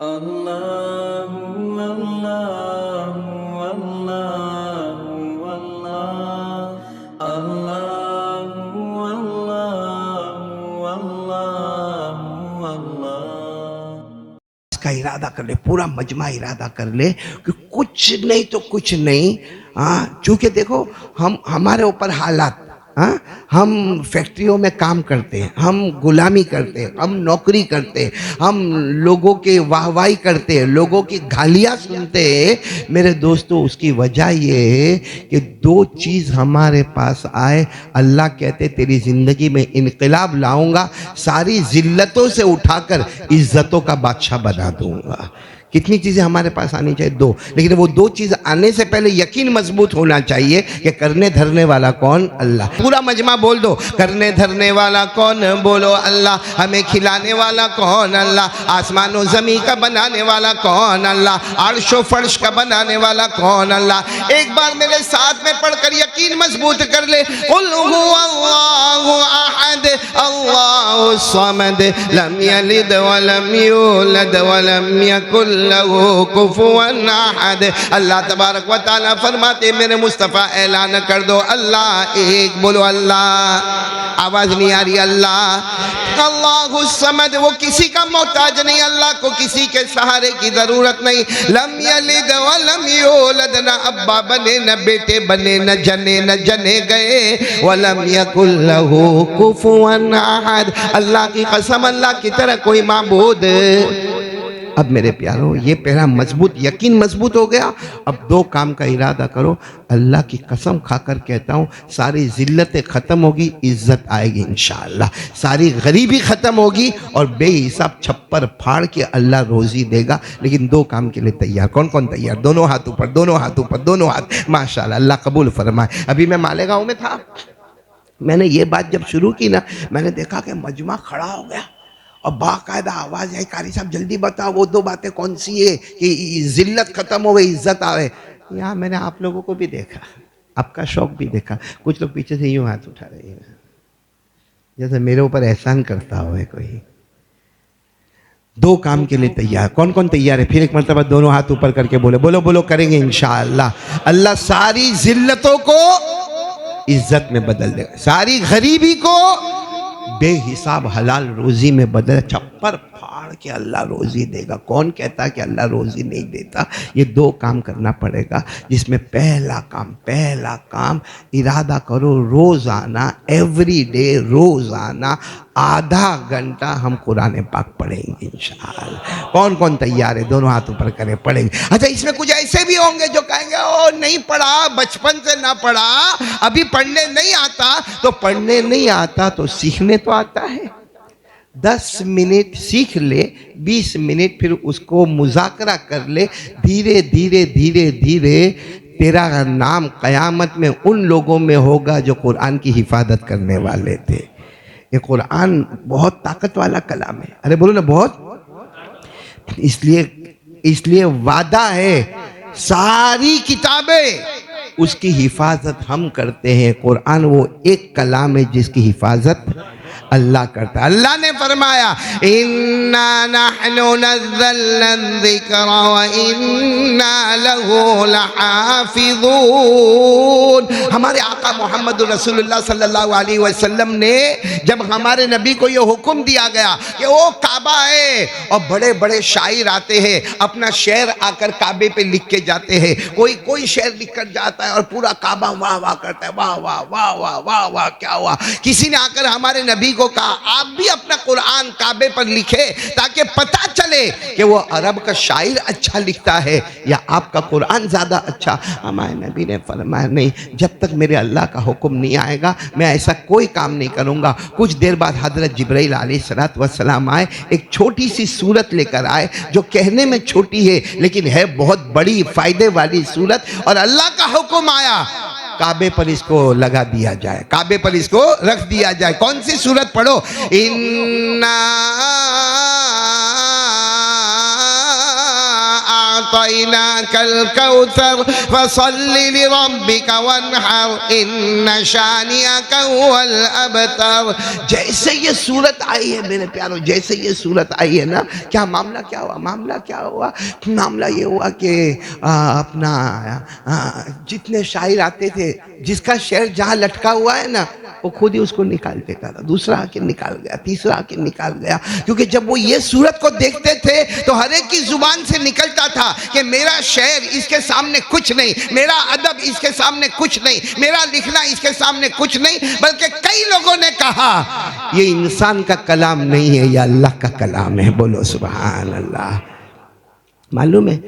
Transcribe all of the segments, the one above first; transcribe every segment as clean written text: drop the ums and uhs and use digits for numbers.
اللہ اللہ اللہ اللہ اللہ اللہ اللہ۔ اس کا ارادہ کر لے، پورا مجمع ارادہ کر لے کہ کچھ نہیں تو کچھ نہیں۔ چونکہ دیکھو ہمارے اوپر حالات، ہم فیکٹریوں میں کام کرتے ہیں، ہم غلامی کرتے ہیں، ہم نوکری کرتے ہیں، ہم لوگوں کے واہوائی کرتے ہیں، لوگوں کی گالیاں سنتے ہیں۔ میرے دوستو، اس کی وجہ یہ ہے کہ دو چیز ہمارے پاس آئے، اللہ کہتے تیری زندگی میں انقلاب لاؤں گا، ساری ذلتوں سے اٹھا کر عزتوں کا بادشاہ بنا دوں گا۔ کتنی چیزیں ہمارے پاس آنی چاہیے؟ دو، لیکن وہ دو چیز آنے سے پہلے یقین مضبوط ہونا چاہیے کہ کرنے دھرنے والا کون؟ اللہ۔ پورا مجمع بول دو، کرنے دھرنے والا کون؟ بولو اللہ۔ ہمیں کھلانے والا کون؟ اللہ۔ آسمان و زمین کا بنانے والا کون؟ اللہ۔ عرش و فرش کا بنانے والا کون؟ اللہ۔ ایک بار میرے ساتھ میں پڑھ کر یقین مضبوط کر لے، قل هو اللہ احد اللہ الصمد لم یلد ولم یولد ولم یکن لہو کفوا احد۔ اللہ تبارک و تعالیٰ فرماتے میرے مصطفیٰ اعلان کر دو، اللہ ایک، بولو اللہ۔ آواز نہیں آ رہی؟ اللہ اللہ الصمد، وہ کسی کا محتاج نہیں، اللہ کو کسی کے سہارے کی ضرورت نہیں۔ لم یلد ولم یولد، نہ ابا بنے نہ بیٹے بنے نہ جنے نہ جنے گئے، ولم یکن لہو کفوا احد، اللہ کی قسم اللہ کی طرح کوئی معبود۔ اب میرے پیارو، یہ پہلا مضبوط یقین مضبوط ہو گیا۔ اب دو کام کا ارادہ کرو۔ اللہ کی قسم کھا کر کہتا ہوں، ساری ذلتیں ختم ہوگی، عزت آئے گی انشاءاللہ، ساری غریبی ختم ہوگی اور بے حساب چھپر پھاڑ کے اللہ روزی دے گا۔ لیکن دو کام کے لیے تیار؟ کون کون تیار؟ دونوں ہاتھ اوپر، دونوں ہاتھ اوپر، دونوں ہاتھ، ماشاءاللہ، اللہ قبول فرمائے۔ ابھی میں مالیگاؤں میں تھا، میں نے یہ بات جب شروع کی نا، میں نے دیکھا کہ مجمع کھڑا ہو گیا اور باقاعدہ آواز ہے، قاری صاحب جلدی بتاؤ وہ دو باتیں کون سی ہے کہ ذلت ختم ہو گئی، عزت آئے۔ یہاں میں نے آپ لوگوں کو بھی دیکھا، آپ کا شوق بھی دیکھا، کچھ لوگ پیچھے سے یوں ہاتھ اٹھا رہے ہیں جیسے میرے اوپر احسان کرتا ہوئے کوئی۔ دو کام کے لیے تیار؟ کون کون تیار ہے؟ پھر ایک مرتبہ دونوں ہاتھ اوپر کر کے بولے، بولو بولو، کریں گے انشاءاللہ۔ اللہ ساری ذلتوں کو عزت میں بدل دے گا، ساری غریبی کو بے حساب حلال روزی میں بدل، چھپر پھاڑ کے اللہ روزی دے گا۔ کون کہتا کہ اللہ روزی نہیں دیتا؟ یہ دو کام کرنا پڑے گا، جس میں پہلا کام ارادہ کرو، روزانہ ایوری ڈے، روزانہ آدھا گھنٹہ ہم قرآن پاک پڑھیں گے انشاءاللہ۔ کون کون تیار ہے؟ دونوں ہاتھ اوپر کریں، پڑھیں گے۔ اچھا، اس میں کچھ ایسے بھی ہوں گے جو کہیں گے او نہیں پڑھا، بچپن سے نہ پڑھا، ابھی پڑھنے نہیں آتا۔ تو پڑھنے نہیں آتا تو سیکھنے تو آتا ہے۔ 10 منٹ سیکھ لے، 20 منٹ پھر اس کو مذاکرہ کر لے، دھیرے دھیرے دھیرے دھیرے تیرا نام قیامت میں ان لوگوں میں ہوگا جو قرآن کی حفاظت کرنے والے تھے۔ یہ قرآن بہت طاقت والا کلام ہے، ارے بولو نا، بہت۔ اس لیے وعدہ ہے، ساری کتابیں اس کی حفاظت ہم کرتے ہیں، قرآن وہ ایک کلام ہے جس کی حفاظت اللہ کرتا ہے۔ اللہ نے فرمایا اِنَّا نَحْنُ نَزَّلْنَا الذِّكْرَ وَإِنَّا لَهُ لَحَافِظُونَ۔ ہمارے آقا محمد رسول اللہ صلی اللہ علیہ وسلم نے جب ہمارے نبی کو یہ حکم دیا گیا کہ وہ کعبہ ہے اور بڑے بڑے شاعر آتے ہیں، اپنا شعر آ کر کعبے پہ لکھ کے جاتے ہیں، کوئی شعر لکھ کر جاتا ہے اور پورا کعبہ واہ واہ کرتا ہے، واہ واہ واہ واہ واہ واہ کیا ہوا۔ کسی نے آ کر ہمارے نبی کو کہا آپ بھی اپنا قرآن کعبے پر لکھے تاکہ پتہ چلے کہ وہ عرب کا شاعر اچھا لکھتا ہے یا آپ کا قرآن زیادہ اچھا۔ ہمارے نبی نے فرمایا نہیں، جب تک میرے اللہ کا حکم نہیں آئے گا میں ایسا کوئی کام نہیں کروں گا۔ کچھ دیر بعد حضرت جبرائیل علیہ السلام آئے، ایک چھوٹی سی سورت لے کر آئے جو کہنے میں چھوٹی ہے لیکن ہے بہت بڑی فائدے والی سورت، اور اللہ کا حکم آیا کعبے پر اس کو لگا دیا جائے، کعبے پر اس کو رکھ دیا جائے۔ کون سی سورت پڑھو؟ اِنَّا أعطيناك الكوثر فصل لربك وانحر إن شانئك هو الأبتر. جیسے یہ صورت آئی ہے میرے پیارو، جیسے یہ صورت آئی ہے نا، کیا معاملہ کیا ہوا؟ معاملہ کیا ہوا؟ معاملہ یہ ہوا کہ اپنا جتنے شاعر آتے تھے، جس کا شعر جہاں لٹکا ہوا ہے نا، وہ خود ہی اس کو نکال دیتا تھا، دوسرا آ کے نکال گیا، تیسرا آ کے نکال گیا. کیونکہ جب وہ یہ صورت کو دیکھتے تھے تو ہر ایک کی زبان سے نکلتا تھا کہ میرا شعر اس کے سامنے کچھ نہیں، میرا ادب اس کے سامنے کچھ نہیں، میرا لکھنا اس کے سامنے کچھ نہیں. بلکہ کئی لوگوں نے کہا یہ انسان کا کلام نہیں ہے، یہ اللہ کا کلام ہے. بولو سبحان اللہ. معلوم ہے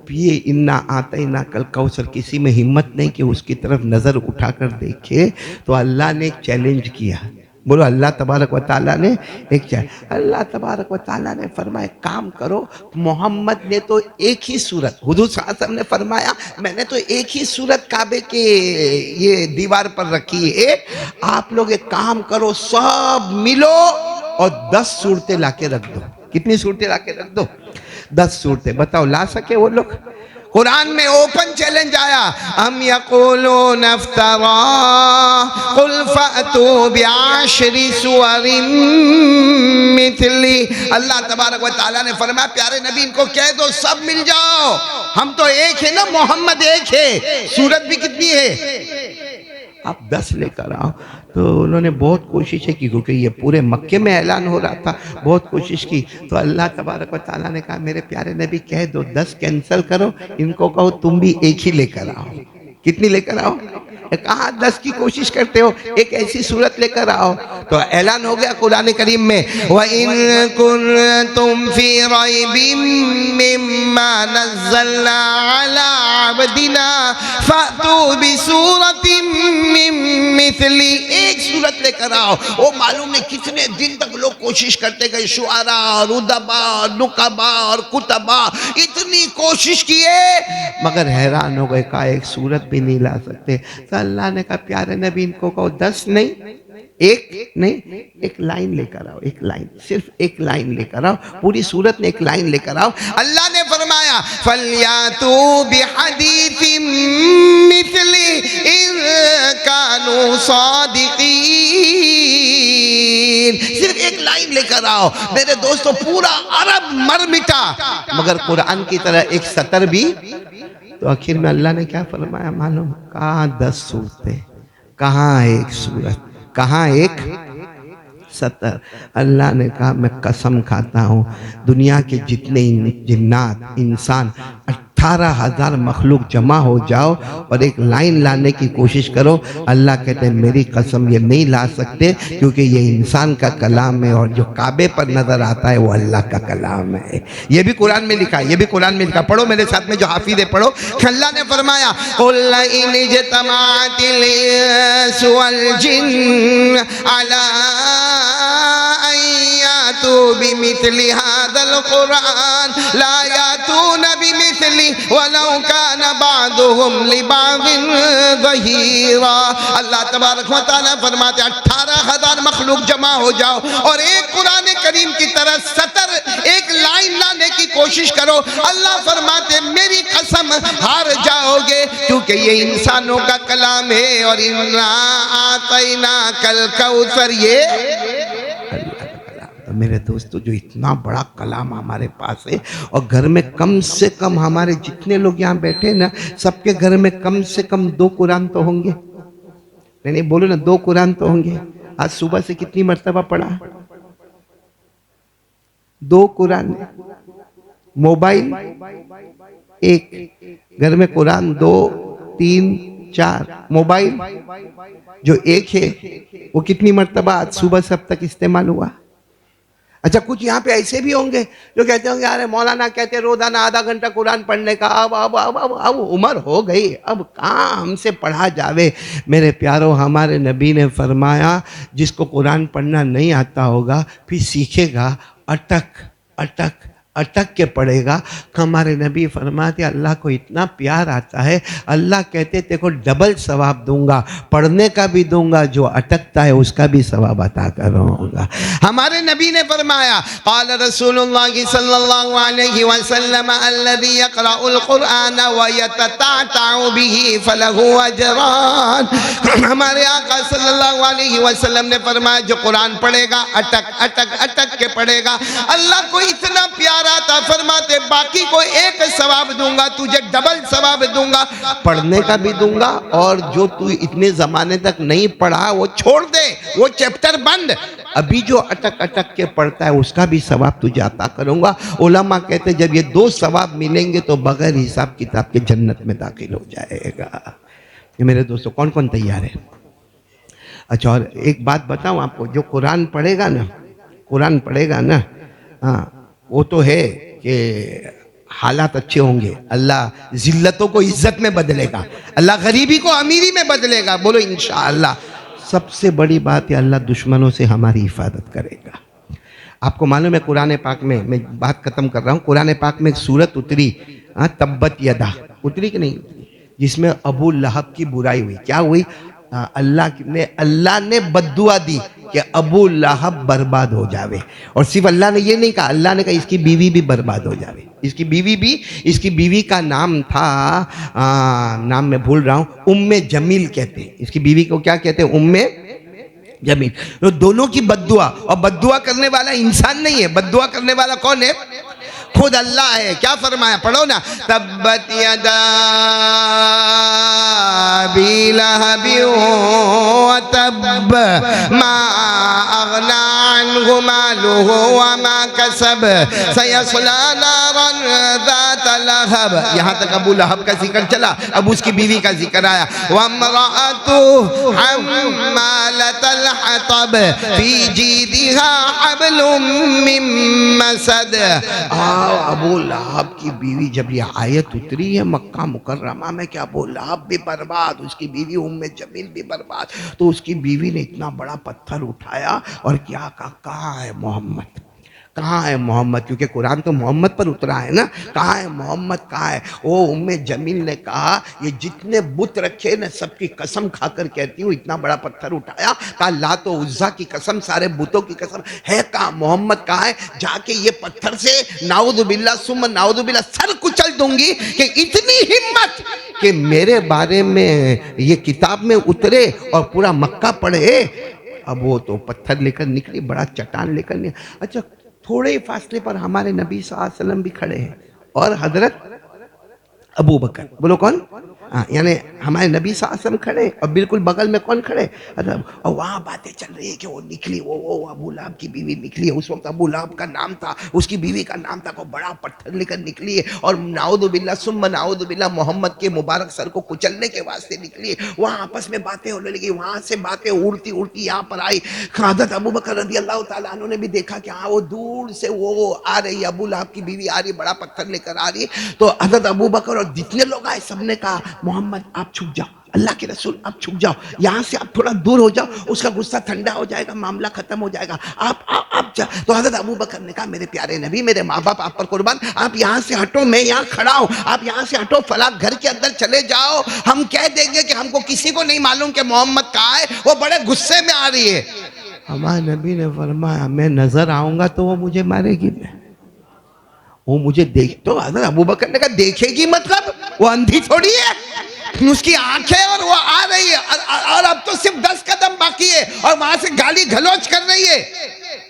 یہ انا آتینا کل کوثر، کسی میں ہمت نہیں کہ اس کی طرف نظر اٹھا کر دیکھے. تو اللہ نے ایک چیلنج کیا. بولو اللہ تبارک و تعالیٰ نے ایک چیلنج. اللہ تبارک و تعالیٰ نے فرمایا کام کرو. محمد نے تو ایک ہی صورت، حضور صلی اللہ علیہ وسلم نے فرمایا میں نے تو ایک ہی صورت کعبے کے یہ دیوار پر رکھی ہے، آپ لوگ ایک کام کرو، سب ملو اور 10 صورتیں لا کے رکھ دو. کتنی صورتیں لا کے رکھ دو؟ 10 صورتیں. بتاؤ لا سکے وہ لوگ؟ قرآن میں اوپن چیلنج آیا، ام یقولون افترا قل فأتوا بعشر سور مثلی. اللہ تبارک و تعالیٰ نے فرمایا پیارے نبی ان کو کہہ دو سب مل جاؤ، ہم تو ایک ہے نا، محمد ایک ہے، صورت بھی کتنی ہے؟ آپ 10 لے کر آؤ. تو انہوں نے بہت کوششیں کی، کیونکہ یہ پورے مکے میں اعلان ہو رہا تھا، بہت کوشش کی. تو اللہ تبارک و تعالیٰ نے کہا میرے پیارے نبی کہہ دو 10 کینسل کرو، ان کو کہو تم بھی ایک ہی لے کر آؤ. کتنی لے کر آؤ؟ کہاں 10 کی کوشش کرتے ہو، ایک ایسی صورت لے کر آؤ. تو اعلان ہو گیا قرآن کریم میں وَإِن كُنتُمْ فِي رَيْبٍ مِّمَّا نَزَّلْنَا عَلَىٰ عَبْدِنَا فَأْتُوا بِسُورَةٍ مِّن مِّثْلِهِ. ایک صورت لے کر آؤ. وہ معلوم ہے کتنے دن تک لوگ کوشش کرتے گئے، شعراء، ادباء، نقباء اور کتباء اتنی کوشش کیے مگر حیران ہو گئے، کہا ایک صورت بھی نہیں لا سکتے. تو اللہ نے کہا پیارے نبی ان کو کہو 10 نہیں، ایک نہیں، ایک لائن لے کر آؤ. ایک لائن، صرف ایک لائن لے کر آؤ. پوری صورت میں ایک لائن لے کر آؤ. اللہ نے فرمایا فَلْيَأْتُوا بِحَدِيثٍ مِّثْلِهِ إِن كَانُوا صَادِقِينَ. صرف ایک لائن لے کر آؤ. میرے دوستو پورا عرب مر مٹا مگر قرآن کی طرح ایک سطر بھی. تو آخر میں اللہ نے کیا فرمایا معلوم؟ کہاں 10 صورتیں، کہاں ایک صورت، کہاں ایک سطر. اللہ نے کہا میں قسم کھاتا ہوں دنیا کے جتنے جنات انسان 18,000 مخلوق جمع ہو جاؤ اور ایک لائن لانے کی کوشش کرو، اللہ کہتے ہیں میری قسم یہ نہیں لا سکتے، کیونکہ یہ انسان کا کلام ہے اور جو کعبے پر نظر آتا ہے وہ اللہ کا کلام ہے. یہ بھی قرآن میں لکھا ہے، یہ بھی قرآن میں لکھا. پڑھو میرے ساتھ میں جو حافظ ہے پڑھو. اللہ نے فرمایا قُلْ إِنِ اجْتَمَعَتِ الْإِنسُ وَالْجِنُّ عَلَىٰ أَن يَأْتُوا بِمِثْلِ هَٰذَا الْقُرْآنِ لَا يَأْتُونَ بِمِثْلِهِ وَلَوْ كَانَ بَعْضُهُمْ لِبَعْضٍ ظَهِيرًا. اللہ تبارک و تعالیٰ فرماتے 18,000 مخلوق جمع ہو جاؤ اور ایک قرآن کریم کی طرح سطر ایک لائن لانے کی کوشش کرو. اللہ فرماتے میری قسم ہار جاؤ گے، کیونکہ یہ انسانوں کا کلام ہے. اور اِنَّا أَعْطَيْنَاكَ الْكَوْثَرَ یہ میرے دوستو جو اتنا بڑا کلام ہمارے پاس ہے، اور گھر میں کم سے کم ہمارے جتنے لوگ یہاں بیٹھے نا سب کے گھر میں کم سے کم 2 قرآن تو ہوں گے. نہیں بولو نا 2 قرآن تو ہوں گے. آج صبح سے کتنی مرتبہ پڑھا؟ 2 قرآن. موبائل ایک، گھر میں قرآن 2 3 4. موبائل جو ایک ہے وہ کتنی مرتبہ آج صبح سے اب تک استعمال ہوا؟ اچھا کچھ یہاں پہ ایسے بھی ہوں گے جو کہتے ہوں گے یار مولانا کہتے روزانہ آدھا گھنٹہ قرآن پڑھنے کا، اب عمر ہو گئی، اب کہاں ہم سے پڑھا جاوے. میرے پیارو ہمارے نبی نے فرمایا جس کو قرآن پڑھنا نہیں آتا ہوگا پھر سیکھے گا، اٹک اٹک اٹک کے پڑھے گا. ہمارے نبی فرماتے اللہ کو اتنا پیار آتا ہے, اللہ کہتے تیرے کو ڈبل ثواب دوں گا, پڑھنے کا بھی دوں گا, جو اٹکتا ہے اس کا بھی ثواب عطا کروں گا. ہمارے نبی نے فرمایا قال رسول اللہ صلی اللہ علیہ وسلم الذي يقرأ القرآن ويتتعتع به فله اجران. ہمارے آقا صلی اللہ علیہ وسلم نے فرمایا جو قرآن پڑھے گا اٹک اٹک اٹک کے پڑھے گا, اللہ کو اتنا پیار آتا, فرماتے باقی کو ایک ثواب دوں گا, تجھے ڈبل ثواب دوں گا, پڑھنے کا بھی دوں گا, اور جو تو اتنے زمانے تک نہیں پڑھا وہ چھوڑ دے, وہ چیپٹر بند, ابھی جو اٹک اٹک کے پڑھتا ہے اس کا بھی ثواب تجھے عطا کروں گا. علماء کہتے ہیں جب یہ دو ثواب ملیں گے تو بغیر حساب کتاب کے جنت میں داخل ہو جائے گا. یہ میرے دوستو کون کون تیار ہے؟ اچھا, اور ایک بات بتاؤں آپ کو, جو قرآن پڑھے گا نا, قرآن پڑھے گا نا, ہاں وہ تو ہے کہ حالات اچھے ہوں گے, اللہ ذلتوں کو عزت میں بدلے گا, اللہ غریبی کو امیری میں بدلے گا. بولو انشاءاللہ. سب سے بڑی بات ہے اللہ دشمنوں سے ہماری حفاظت کرے گا. آپ کو معلوم ہے قرآن پاک میں بات ختم کر رہا ہوں, قرآن پاک میں ایک سورت اتری, تبت یدا, اتری کہ نہیں اتری, جس میں ابو لہب کی برائی ہوئی. کیا ہوئی؟ اللہ نے بددعا دی کہ ابو لہب برباد ہو جاوے, اور صرف اللہ نے یہ نہیں کہا, اللہ نے کہا اس کی بیوی بھی برباد ہو جاوے. اس کی بیوی بھی, اس کی بیوی کا نام تھا, نام میں بھول رہا ہوں, ام جمیل کہتے ہیں. اس کی بیوی کو کیا کہتے ہیں؟ ام جمیل. تو دونوں کی بددعا, اور بددعا کرنے والا انسان نہیں ہے, بددعا کرنے والا کون ہے؟ خود اللہ ہے. کیا فرمایا؟ پڑھو نا, تبت یدا ابی لہب وتب ما اغنی عنہ مالہ وما کسب سیصلی نارا ذات لہب. یہاں تک ابو لہب کا ذکر چلا, اب اس کی بیوی کا ذکر آیا. وامرأتہ حمالۃ الحطب فی جیدہا حبل من مسد. ابو لہب کی بیوی, جب یہ آیت اتری ہے مکہ مکرمہ میں کہ ابو لہب بھی برباد, اس کی بیوی ام جمیل بھی برباد, تو اس کی بیوی نے اتنا بڑا پتھر اٹھایا اور کیا کہا, کہاں ہے محمد, کہاں ہے محمد, کیونکہ قرآن تو محمد پر اترا ہے نا, کہاں ہے محمد, کہاں ہے. وہ ام جمیل نے کہا یہ جتنے بت رکھے نا سب کی قسم کھا کر کہتی ہوں, اتنا بڑا پتھر اٹھایا, کہا لات و عزا کی قسم, سارے بتوں کی قسم, ہے کہاں محمد, کہاں ہے, جا کے یہ پتھر سے نعوذ باللہ ثم نعوذ باللہ سر کچل دوں گی, کہ اتنی ہمت کہ میرے بارے میں یہ کتاب میں اترے اور پورا مکہ پڑھے. اب وہ تو پتھر لے کر نکلی, بڑا چٹان لے کر نکلی. اچھا, تھوڑے فاصلے پر ہمارے نبی صلی اللہ علیہ وسلم بھی کھڑے ہیں, اور حضرت ابو بکر. بولو کون؟ یعنی ہمارے نبی صلی اللہ علیہ وسلم کھڑے, اور بالکل بغل میں کون کھڑے؟ اور وہاں باتیں چل رہی ہے کہ وہ نکلی, وہ ابو لہب کی بیوی نکلی ہے. اس وقت ابو لہب کا نام تھا, اس کی بیوی کا نام تھا, کو بڑا پتھر لے کر نکلی ہے, اور نعوذ باللہ ثم نعوذ باللہ محمد کے مبارک سر کو کچلنے کے واسطے نکلی ہے. وہاں آپس میں باتیں ہونے لگی, وہاں سے باتیں اڑتی اڑتی یہاں پر آئی. حضرت ابو بکر رضی اللہ تعالیٰ عنہ نے بھی دیکھا کہ ہاں وہ دور سے وہ آ رہی, ابو لہب کی بیوی آ رہی, بڑا پتھر لے کر آ رہی. تو حضرت ابو بکر اور جتنے لوگ آئے سب نے کہا محمد آپ چھپ جاؤ, اللہ کے رسول آپ چھپ جاؤ, یہاں سے آپ تھوڑا دور ہو جاؤ, اس کا غصہ ٹھنڈا ہو جائے گا, معاملہ ختم ہو جائے گا, آپ جا. تو حضرت ابو بکر نے کہا میرے پیارے نبی, میرے ماں باپ آپ پر قربان, آپ یہاں سے ہٹو, میں یہاں کھڑا ہوں, آپ یہاں سے ہٹو, فلاں گھر کے اندر چلے جاؤ, ہم کہہ دیں گے کہ ہم کو کسی کو نہیں معلوم کہ محمد کہاں ہے, وہ بڑے غصے میں آ رہی ہے. ہمارے نبی نے فرمایا میں نظر آؤں گا تو وہ مجھے مارے گی, وہ مجھے دیکھ. تو حضرت ابو بکر نے کہا دیکھے گی مطلب وہ اندھی تھوڑی ہے, اس کی آنکھیں, اور وہ آ رہی ہے, اور اب تو صرف 10 قدم باقی ہے, اور وہاں سے گالی گھلوچ کر رہی ہے.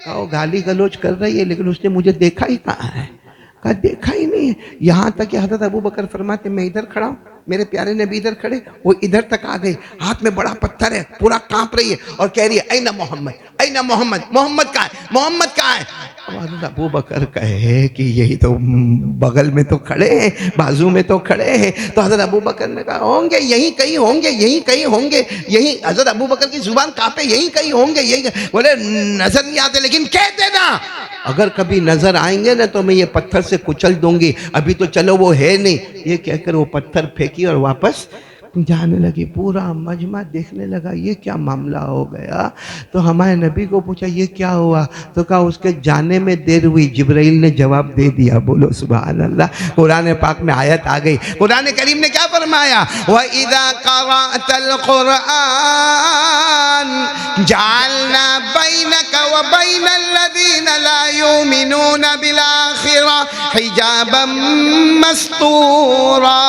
کہا وہ گالی گلوچ کر رہی ہے لیکن اس نے مجھے دیکھا ہی کہاں ہے. کہا دیکھا ہی نہیں. یہاں تک کہ حضرت ابو بکر فرماتے میں ادھر کھڑا ہوں, میرے پیارے نبی ادھر کھڑے, وہ ادھر تک آ گئی, ہاتھ میں بڑا پتھر ہے, پورا کانپ رہی ہے, اور کہہ رہی ہے اینا محمد, اینا محمد, محمد کہاں ہے, محمد کہاں ہے. حضرت ابو بکر کہے کہ یہی تو بغل میں تو کھڑے ہیں, بازو میں تو کھڑے ہیں. تو حضرت ابو بکر نے کہا ہوں گے یہیں کہیں ہوں گے, یہیں کہیں ہوں گے, یہیں. حضرت ابو بکر کی زبان کانپے, یہیں کہیں ہوں گے, یہیں. بولے نظر نہیں آتے لیکن کہہ دینا اگر کبھی نظر آئیں گے نا تو میں یہ پتھر سے کچل دوں گی, ابھی تو چلو وہ ہے نہیں. یہ کہہ کر وہ پتھر پھینکی اور واپس جانے لگی، پورا مجمع دیکھنے لگا یہ کیا معاملہ ہو گیا. تو ہمارے نبی کو پوچھا یہ کیا ہوا؟ تو کہا اس کے جانے میں دیر ہوئی، جبرائیل نے جواب دے دیا. بولو سبحان اللہ. قرآن پاک میں آیت آ گئی. قرآن کریم نے کیا فرمایا؟ وَإِذَا قَرَأْتَ الْقُرْآنَ جَعَلْنَا بَيْنَكَ وَبَيْنَ الَّذِينَ لَا يُؤْمِنُونَ بِالْآخِرَةِ حِجَابًا مَسْتُورًا.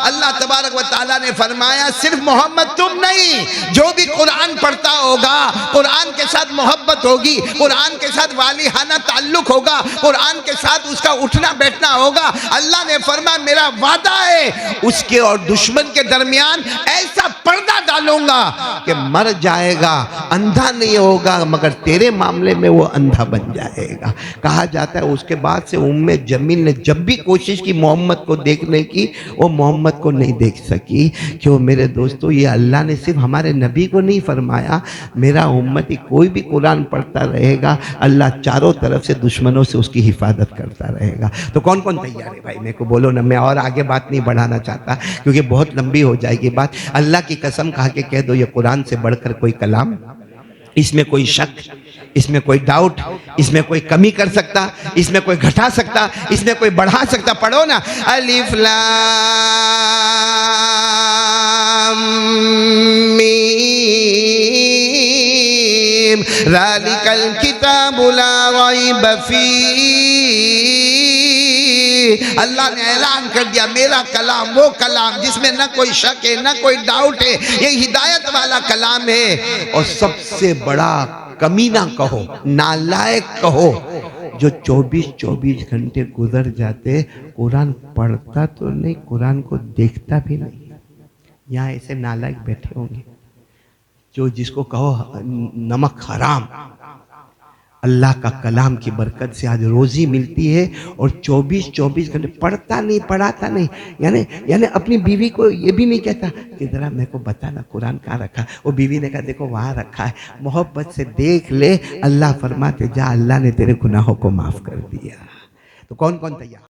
اللہ تبارک و تعالیٰ نے فرمایا صرف محمد تم نہیں، جو بھی قرآن پڑھتا ہوگا، قرآن کے ساتھ محبت ہوگی، قرآن کے ساتھ والہانہ تعلق ہوگا، قرآن کے ساتھ اس کا اٹھنا بیٹھنا ہوگا، اللہ نے فرمایا میرا وعدہ ہے اس کے اور دشمن کے درمیان ایسا پردہ ڈالوں گا کہ مر جائے گا، اندھا نہیں ہوگا، مگر تیرے معاملے میں وہ اندھا بن جائے گا. کہا جاتا ہے اس کے بعد سے جمیل نے جب بھی کوشش کی محمد کو دیکھنے کی، وہ محمد کو نہیں دیکھ سکی. کیوں میرے دوستو؟ یہ اللہ نے صرف ہمارے نبی کو نہیں فرمایا، میرا امتی کوئی بھی قرآن پڑھتا رہے گا، اللہ چاروں طرف سے دشمنوں سے اس کی حفاظت کرتا رہے گا. تو کون کون تیار ہے بھائی؟ میرے کو بولو نا، میں اور آگے بات نہیں بڑھانا چاہتا کیونکہ بہت لمبی ہو جائے گی بات. اللہ کی قسم کھا کے کہہ دو یہ قرآن سے بڑھ کر کوئی کلام، اس میں کوئی شک، اس میں کوئی ڈاؤٹ، اس میں کوئی کمی کر سکتا، اس میں کوئی گھٹا سکتا، اس میں کوئی بڑھا سکتا؟ پڑھو نا، الف لام میم ذالک الکتاب لا ریب فیہ. اللہ نے اعلان کر دیا میرا کلام وہ کلام جس میں نہ کوئی شک ہے نہ کوئی ڈاؤٹ ہے، یہ ہدایت والا کلام ہے. اور سب سے بڑا کمینہ کہو، نالائق کہو، جو 24 گھنٹے گزر جاتے قرآن پڑھتا تو نہیں، قرآن کو دیکھتا بھی نہیں. یہاں ایسے نالائق بیٹھے ہوں گے جو جس کو کہو نمک حرام. اللہ کا کلام کی برکت سے آج روزی ملتی ہے اور 24 گھنٹے پڑھتا نہیں، پڑھاتا نہیں. یعنی اپنی بیوی کو یہ بھی نہیں کہتا کہ ذرا میرے کو بتانا قرآن کہاں رکھا. وہ بیوی نے کہا دیکھو وہاں رکھا ہے، محبت سے دیکھ لے. اللہ فرماتے جا اللہ نے تیرے گناہوں کو معاف کر دیا. تو کون کون تیار؟